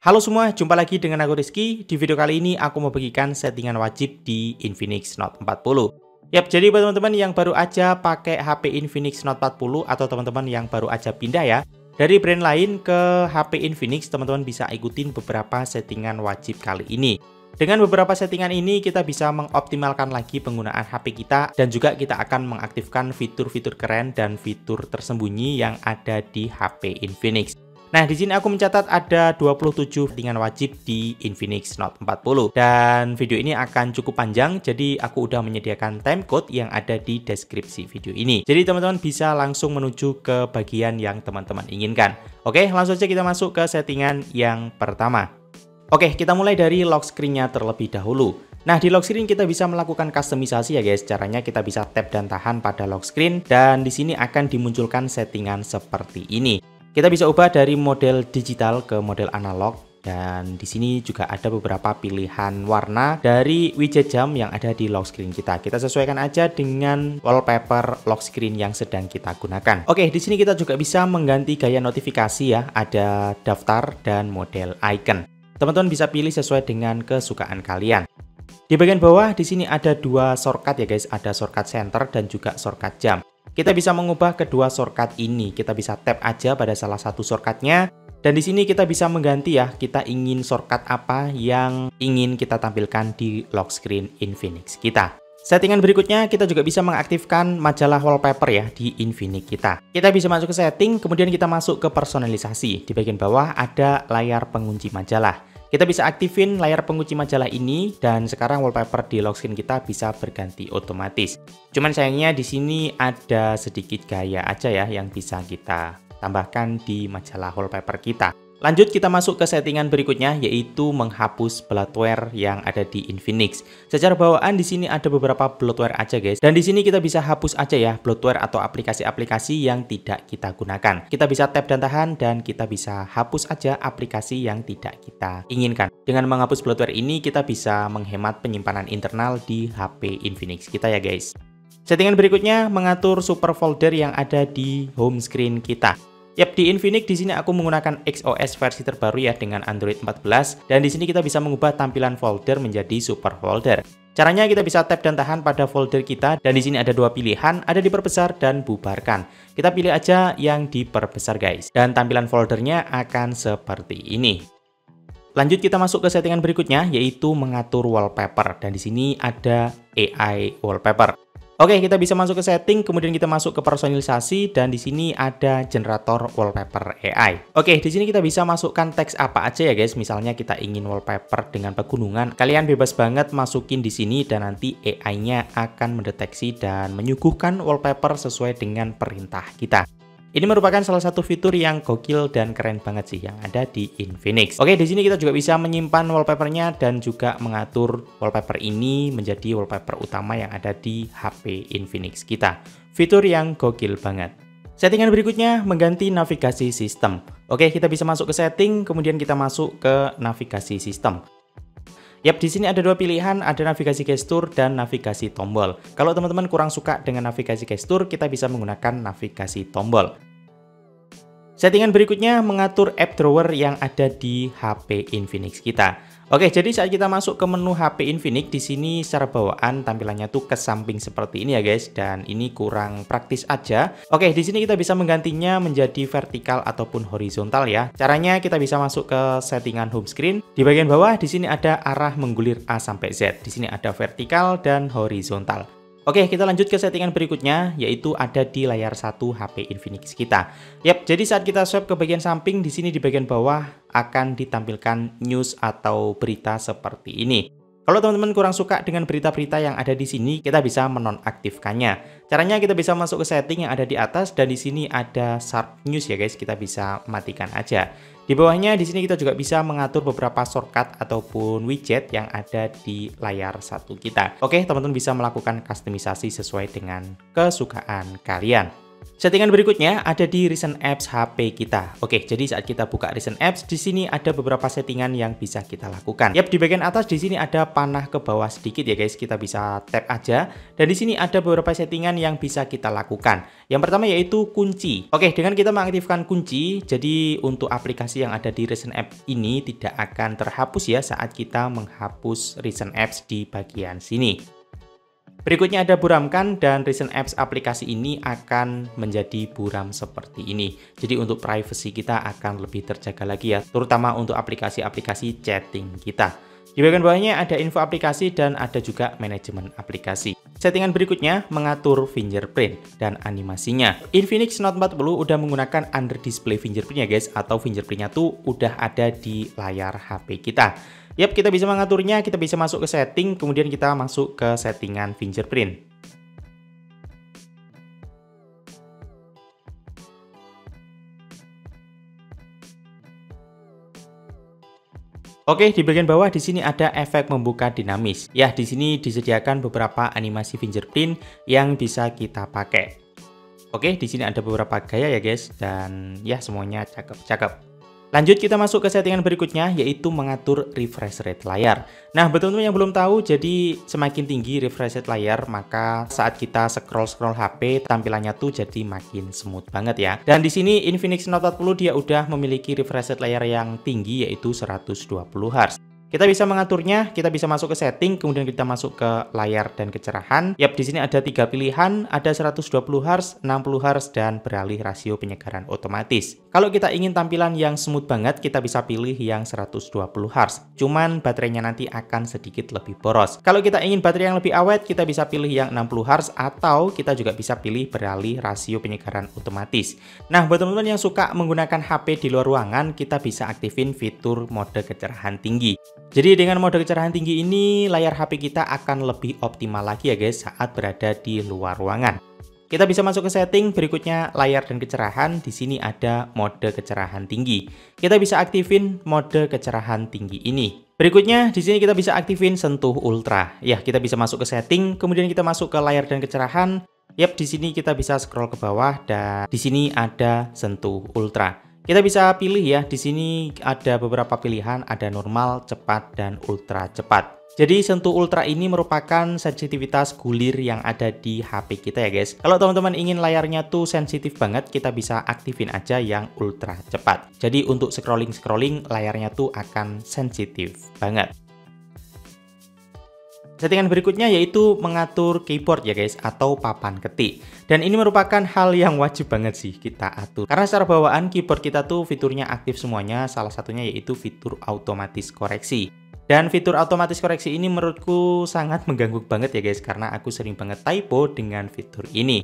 Halo semua, jumpa lagi dengan aku Rizky. Di video kali ini aku mau bagikan settingan wajib di Infinix Note 40. Yap, jadi buat teman-teman yang baru aja pakai HP Infinix Note 40 atau teman-teman yang baru aja pindah ya dari brand lain ke HP Infinix, teman-teman bisa ikutin beberapa settingan wajib kali ini. Dengan beberapa settingan ini kita bisa mengoptimalkan lagi penggunaan HP kita dan juga kita akan mengaktifkan fitur-fitur keren dan fitur tersembunyi yang ada di HP Infinix. Nah, di sini aku mencatat ada 27 settingan wajib di Infinix Note 40 dan video ini akan cukup panjang, jadi aku udah menyediakan timecode yang ada di deskripsi video ini. Jadi teman-teman bisa langsung menuju ke bagian yang teman-teman inginkan. Oke, langsung saja kita masuk ke settingan yang pertama. Oke, kita mulai dari lock screen-nya terlebih dahulu. Nah, di lock screen kita bisa melakukan customisasi ya guys. Caranya kita bisa tap dan tahan pada lock screen dan di sini akan dimunculkan settingan seperti ini. Kita bisa ubah dari model digital ke model analog dan di sini juga ada beberapa pilihan warna dari widget jam yang ada di lock screen kita. Kita sesuaikan aja dengan wallpaper lock screen yang sedang kita gunakan. Oke, di sini kita juga bisa mengganti gaya notifikasi ya. Ada daftar dan model icon. Teman-teman bisa pilih sesuai dengan kesukaan kalian. Di bagian bawah di sini ada dua shortcut ya guys, ada shortcut center dan juga shortcut jam. Kita bisa mengubah kedua shortcut ini. Kita bisa tap aja pada salah satu shortcutnya. Dan di sini kita bisa mengganti ya, kita ingin shortcut apa yang ingin kita tampilkan di lock screen Infinix kita. Settingan berikutnya kita juga bisa mengaktifkan majalah wallpaper ya di Infinix kita. Kita bisa masuk ke setting, kemudian kita masuk ke personalisasi. Di bagian bawah ada layar pengunci majalah. Kita bisa aktifin layar pengunci majalah ini dan sekarang wallpaper di lock screen kita bisa berganti otomatis. Cuman sayangnya di sini ada sedikit gaya aja ya yang bisa kita tambahkan di majalah wallpaper kita. Lanjut kita masuk ke settingan berikutnya yaitu menghapus bloatware yang ada di Infinix. Secara bawaan di sini ada beberapa bloatware aja guys. Dan di sini kita bisa hapus aja ya bloatware atau aplikasi-aplikasi yang tidak kita gunakan. Kita bisa tap dan tahan dan kita bisa hapus aja aplikasi yang tidak kita inginkan. Dengan menghapus bloatware ini kita bisa menghemat penyimpanan internal di HP Infinix kita ya guys. Settingan berikutnya mengatur super folder yang ada di home screen kita. Yap, di Infinix di sini aku menggunakan XOS versi terbaru ya dengan Android 14 dan di sini kita bisa mengubah tampilan folder menjadi super folder. Caranya kita bisa tap dan tahan pada folder kita dan di sini ada dua pilihan, ada diperbesar dan bubarkan. Kita pilih aja yang diperbesar guys dan tampilan foldernya akan seperti ini. Lanjut kita masuk ke settingan berikutnya yaitu mengatur wallpaper dan di sini ada AI wallpaper. Oke, kita bisa masuk ke setting, kemudian kita masuk ke personalisasi dan di sini ada generator wallpaper AI. Oke, di sini kita bisa masukkan teks apa aja ya guys. Misalnya kita ingin wallpaper dengan pegunungan, kalian bebas banget masukin di sini dan nanti AI-nya akan mendeteksi dan menyuguhkan wallpaper sesuai dengan perintah kita. Ini merupakan salah satu fitur yang gokil dan keren banget sih yang ada di Infinix. Oke, di sini kita juga bisa menyimpan wallpapernya dan juga mengatur wallpaper ini menjadi wallpaper utama yang ada di HP Infinix kita. Fitur yang gokil banget. Settingan berikutnya mengganti navigasi sistem. Oke, kita bisa masuk ke setting, kemudian kita masuk ke navigasi sistem. Yap, di sini ada dua pilihan, ada navigasi gestur dan navigasi tombol. Kalau teman-teman kurang suka dengan navigasi gestur, kita bisa menggunakan navigasi tombol. Settingan berikutnya mengatur app drawer yang ada di HP Infinix kita. Oke, jadi saat kita masuk ke menu HP Infinix di sini secara bawaan tampilannya tuh ke samping seperti ini ya guys, dan ini kurang praktis aja. Oke, di sini kita bisa menggantinya menjadi vertikal ataupun horizontal ya. Caranya kita bisa masuk ke settingan home screen. Di bagian bawah di sini ada arah menggulir A sampai Z. Di sini ada vertikal dan horizontal. Oke, kita lanjut ke settingan berikutnya, yaitu ada di layar 1 HP Infinix kita. Yap, jadi saat kita swipe ke bagian samping, di sini di bagian bawah akan ditampilkan news atau berita seperti ini. Kalau teman-teman kurang suka dengan berita-berita yang ada di sini, kita bisa menonaktifkannya. Caranya kita bisa masuk ke setting yang ada di atas dan di sini ada sharp news ya guys, kita bisa matikan aja. Di bawahnya di sini kita juga bisa mengatur beberapa shortcut ataupun widget yang ada di layar 1 kita. Oke, teman-teman bisa melakukan customisasi sesuai dengan kesukaan kalian. Settingan berikutnya ada di recent apps HP kita. Oke, jadi saat kita buka recent apps, di sini ada beberapa settingan yang bisa kita lakukan. Yap, di bagian atas di sini ada panah ke bawah sedikit ya guys. Kita bisa tap aja. Dan di sini ada beberapa settingan yang bisa kita lakukan. Yang pertama yaitu kunci. Oke, dengan kita mengaktifkan kunci, jadi untuk aplikasi yang ada di recent app ini tidak akan terhapus ya saat kita menghapus recent apps di bagian sini. Berikutnya ada buramkan, dan recent apps aplikasi ini akan menjadi buram seperti ini. Jadi untuk privacy kita akan lebih terjaga lagi ya, terutama untuk aplikasi-aplikasi chatting kita. Di bagian bawahnya ada info aplikasi dan ada juga manajemen aplikasi. Settingan berikutnya mengatur fingerprint dan animasinya. Infinix Note 40 udah menggunakan under display fingerprint ya guys, atau fingerprintnya tuh udah ada di layar HP kita. Yap, kita bisa mengaturnya, kita bisa masuk ke setting, kemudian kita masuk ke settingan fingerprint. Oke, di bagian bawah di sini ada efek membuka dinamis. Ya, di sini disediakan beberapa animasi fingerprint yang bisa kita pakai. Oke, di sini ada beberapa gaya ya guys, dan ya semuanya cakep-cakep. Lanjut kita masuk ke settingan berikutnya, yaitu mengatur refresh rate layar. Nah, buat teman-teman yang belum tahu, jadi semakin tinggi refresh rate layar, maka saat kita scroll-scroll HP, tampilannya tuh jadi makin smooth banget ya. Dan di sini Infinix Note 40 dia udah memiliki refresh rate layar yang tinggi, yaitu 120 Hz. Kita bisa mengaturnya, kita bisa masuk ke setting, kemudian kita masuk ke layar dan kecerahan. Yap, di sini ada 3 pilihan, ada 120 Hz, 60 Hz, dan beralih rasio penyegaran otomatis. Kalau kita ingin tampilan yang smooth banget, kita bisa pilih yang 120 Hz. Cuman baterainya nanti akan sedikit lebih boros. Kalau kita ingin baterai yang lebih awet, kita bisa pilih yang 60 Hz, atau kita juga bisa pilih beralih rasio penyegaran otomatis. Nah, buat teman-teman yang suka menggunakan HP di luar ruangan, kita bisa aktifin fitur mode kecerahan tinggi. Jadi dengan mode kecerahan tinggi ini, layar HP kita akan lebih optimal lagi ya guys saat berada di luar ruangan. Kita bisa masuk ke setting, berikutnya layar dan kecerahan. Di sini ada mode kecerahan tinggi. Kita bisa aktifin mode kecerahan tinggi ini. Berikutnya di sini kita bisa aktifin sentuh ultra. Ya, kita bisa masuk ke setting, kemudian kita masuk ke layar dan kecerahan. Yap, di sini kita bisa scroll ke bawah dan di sini ada sentuh ultra. Kita bisa pilih ya, di sini ada beberapa pilihan, ada normal, cepat, dan ultra cepat. Jadi sentuh ultra ini merupakan sensitivitas gulir yang ada di HP kita ya guys. Kalau teman-teman ingin layarnya tuh sensitif banget, kita bisa aktifin aja yang ultra cepat. Jadi untuk scrolling-scrolling layarnya tuh akan sensitif banget. Settingan berikutnya yaitu mengatur keyboard ya guys, atau papan ketik. Dan ini merupakan hal yang wajib banget sih kita atur. Karena secara bawaan keyboard kita tuh fiturnya aktif semuanya, salah satunya yaitu fitur otomatis koreksi. Dan fitur otomatis koreksi ini menurutku sangat mengganggu banget ya guys, karena aku sering banget typo dengan fitur ini.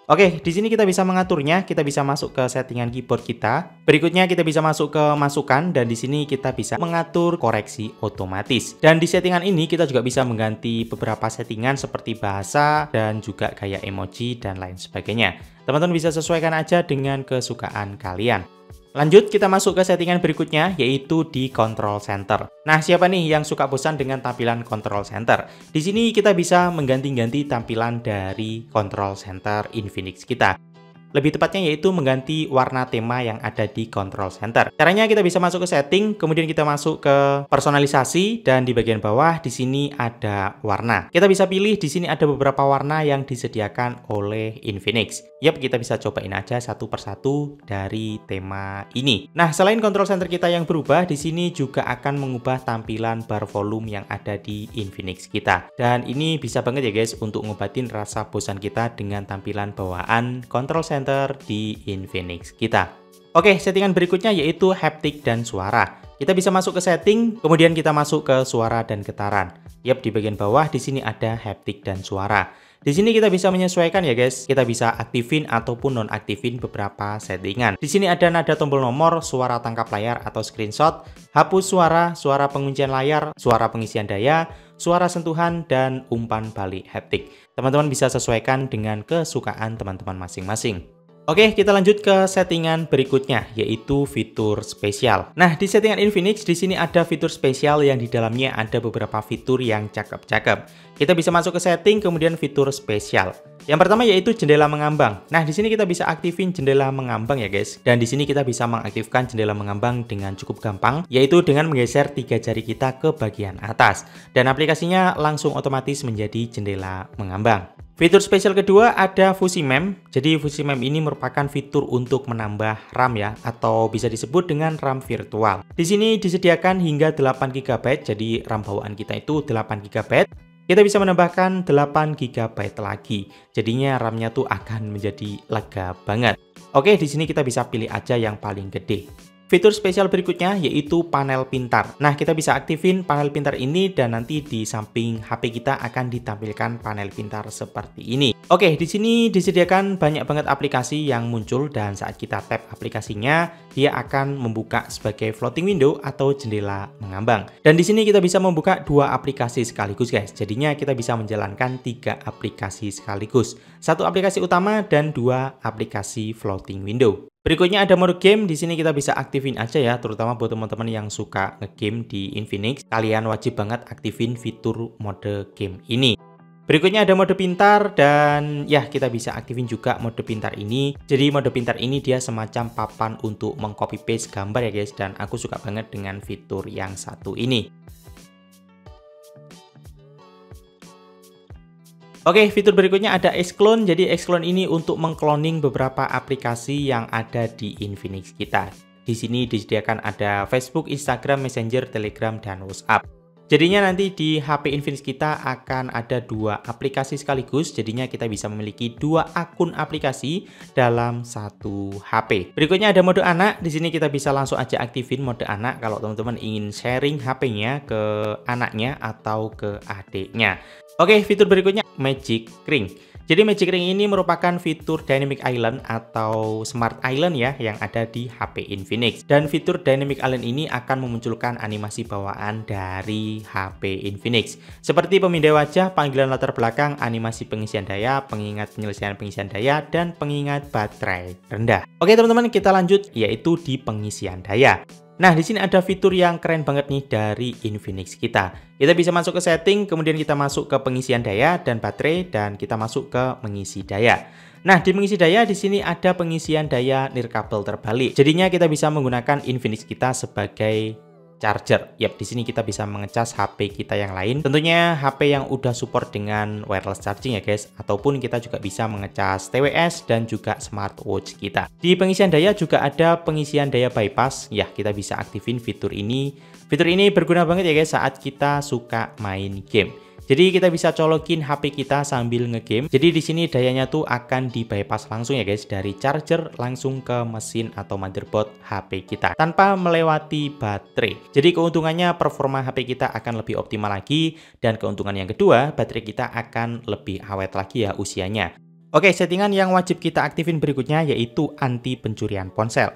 Oke, di sini kita bisa mengaturnya, kita bisa masuk ke settingan keyboard kita. Berikutnya kita bisa masuk ke masukan, dan di sini kita bisa mengatur koreksi otomatis. Dan di settingan ini kita juga bisa mengganti beberapa settingan seperti bahasa dan juga gaya emoji dan lain sebagainya. Teman-teman bisa sesuaikan aja dengan kesukaan kalian. Lanjut, kita masuk ke settingan berikutnya, yaitu di control center. Nah, siapa nih yang suka bosan dengan tampilan control center? Di sini kita bisa mengganti-ganti tampilan dari control center Infinix kita. Lebih tepatnya yaitu mengganti warna tema yang ada di control center. Caranya kita bisa masuk ke setting, kemudian kita masuk ke personalisasi, dan di bagian bawah di sini ada warna. Kita bisa pilih, di sini ada beberapa warna yang disediakan oleh Infinix. Yap, kita bisa cobain aja satu persatu dari tema ini. Nah, selain control center kita yang berubah, di sini juga akan mengubah tampilan bar volume yang ada di Infinix kita. Dan ini bisa banget ya guys untuk ngobatin rasa bosan kita dengan tampilan bawaan control center di Infinix kita. Oke, settingan berikutnya yaitu haptik dan suara. Kita bisa masuk ke setting, kemudian kita masuk ke suara dan getaran. Yap, di bagian bawah di sini ada haptik dan suara. Di sini kita bisa menyesuaikan ya guys. Kita bisa aktifin ataupun nonaktifin beberapa settingan. Di sini ada nada tombol nomor, suara tangkap layar atau screenshot, hapus suara, suara penguncian layar, suara pengisian daya, suara sentuhan, dan umpan balik haptik. Teman-teman bisa sesuaikan dengan kesukaan teman-teman masing-masing. Oke, kita lanjut ke settingan berikutnya, yaitu fitur spesial. Nah, di settingan Infinix, di sini ada fitur spesial yang di dalamnya ada beberapa fitur yang cakep-cakep. Kita bisa masuk ke setting, kemudian fitur spesial. Yang pertama yaitu jendela mengambang. Nah, di sini kita bisa aktifin jendela mengambang ya guys. Dan di sini kita bisa mengaktifkan jendela mengambang dengan cukup gampang, yaitu dengan menggeser 3 jari kita ke bagian atas. Dan aplikasinya langsung otomatis menjadi jendela mengambang. Fitur spesial kedua ada Fusi Mem. Jadi Fusi Mem ini merupakan fitur untuk menambah RAM ya, atau bisa disebut dengan RAM virtual. Di sini disediakan hingga 8 GB, jadi RAM bawaan kita itu 8 GB. Kita bisa menambahkan 8 GB lagi. Jadinya RAM-nya tuh akan menjadi lega banget. Oke, di sini kita bisa pilih aja yang paling gede. Fitur spesial berikutnya yaitu panel pintar. Nah, kita bisa aktifin panel pintar ini dan nanti di samping HP kita akan ditampilkan panel pintar seperti ini. Oke, di sini disediakan banyak banget aplikasi yang muncul dan saat kita tap aplikasinya, dia akan membuka sebagai floating window atau jendela mengambang. Dan di sini kita bisa membuka 2 aplikasi sekaligus guys. Jadinya kita bisa menjalankan 3 aplikasi sekaligus. 1 aplikasi utama dan 2 aplikasi floating window. Berikutnya ada mode game. Di sini kita bisa aktifin aja ya, terutama buat teman-teman yang suka ngegame di Infinix, kalian wajib banget aktifin fitur mode game ini. Berikutnya ada mode pintar dan ya kita bisa aktifin juga mode pintar ini. Jadi mode pintar ini dia semacam papan untuk mengcopy paste gambar ya guys, dan aku suka banget dengan fitur yang satu ini. Oke, fitur berikutnya ada Xclone. Jadi Xclone ini untuk mengcloning beberapa aplikasi yang ada di Infinix kita. Di sini disediakan ada Facebook, Instagram, Messenger, Telegram, dan WhatsApp. Jadinya nanti di HP Infinix kita akan ada 2 aplikasi sekaligus. Jadinya kita bisa memiliki 2 akun aplikasi dalam satu HP. Berikutnya ada mode anak. Di sini kita bisa langsung aja aktifin mode anak kalau teman-teman ingin sharing HP-nya ke anaknya atau ke adiknya. Oke, fitur berikutnya Magic Ring. Jadi Magic Ring ini merupakan fitur Dynamic Island atau Smart Island ya yang ada di HP Infinix. Dan fitur Dynamic Island ini akan memunculkan animasi bawaan dari HP Infinix. Seperti pemindai wajah, panggilan latar belakang, animasi pengisian daya, pengingat penyelesaian pengisian daya, dan pengingat baterai rendah. Oke teman-teman, kita lanjut yaitu di pengisian daya. Nah, di sini ada fitur yang keren banget nih dari Infinix kita. Kita bisa masuk ke setting, kemudian kita masuk ke pengisian daya dan baterai, dan kita masuk ke mengisi daya. Nah, di mengisi daya di sini ada pengisian daya nirkabel terbalik. Jadinya kita bisa menggunakan Infinix kita sebagai charger. Yap, di sini kita bisa mengecas HP kita yang lain. Tentunya HP yang udah support dengan wireless charging ya guys. Ataupun kita juga bisa mengecas TWS dan juga smartwatch kita. Di pengisian daya juga ada pengisian daya bypass. Ya, kita bisa aktifin fitur ini. Fitur ini berguna banget ya guys saat kita suka main game. Jadi kita bisa colokin HP kita sambil ngegame. Jadi di sini dayanya tuh akan di bypass langsung ya guys, dari charger langsung ke mesin atau motherboard HP kita tanpa melewati baterai. Jadi keuntungannya performa HP kita akan lebih optimal lagi, dan keuntungan yang kedua baterai kita akan lebih awet lagi ya usianya. Oke, settingan yang wajib kita aktifin berikutnya yaitu anti pencurian ponsel.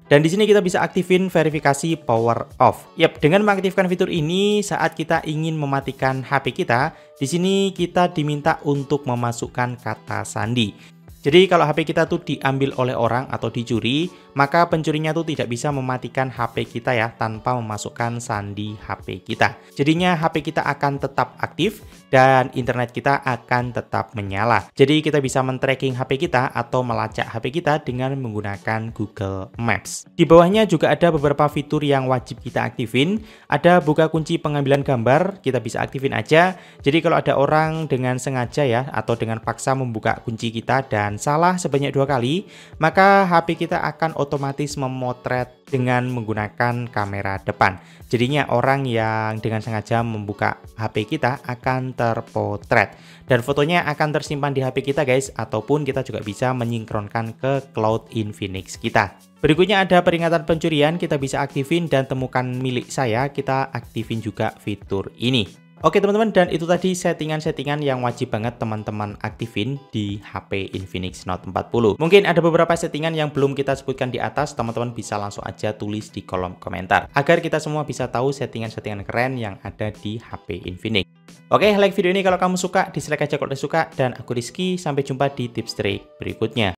Dan di sini kita bisa aktifin verifikasi power off. Yap, dengan mengaktifkan fitur ini saat kita ingin mematikan HP kita, di sini kita diminta untuk memasukkan kata sandi. Jadi kalau HP kita tuh diambil oleh orang atau dicuri, maka pencurinya tuh tidak bisa mematikan HP kita ya tanpa memasukkan sandi HP kita. Jadinya HP kita akan tetap aktif dan internet kita akan tetap menyala. Jadi kita bisa men-tracking HP kita atau melacak HP kita dengan menggunakan Google Maps. Di bawahnya juga ada beberapa fitur yang wajib kita aktifin. Ada buka kunci pengambilan gambar, kita bisa aktifin aja. Jadi kalau ada orang dengan sengaja ya atau dengan paksa membuka kunci kita dan salah sebanyak 2 kali, maka HP kita akan otomatis memotret dengan menggunakan kamera depan. Jadinya orang yang dengan sengaja membuka HP kita akan terpotret dan fotonya akan tersimpan di HP kita guys, ataupun kita juga bisa menyinkronkan ke cloud Infinix kita. Berikutnya ada peringatan pencurian, kita bisa aktifin, dan temukan milik saya, kita aktifin juga fitur ini. Oke teman-teman, dan itu tadi settingan-settingan yang wajib banget teman-teman aktifin di HP Infinix Note 40. Mungkin ada beberapa settingan yang belum kita sebutkan di atas, teman-teman bisa langsung aja tulis di kolom komentar, agar kita semua bisa tahu settingan-settingan keren yang ada di HP Infinix. Oke, like video ini kalau kamu suka, dislike aja kalau udah suka, dan aku Rizky, sampai jumpa di tips trik berikutnya.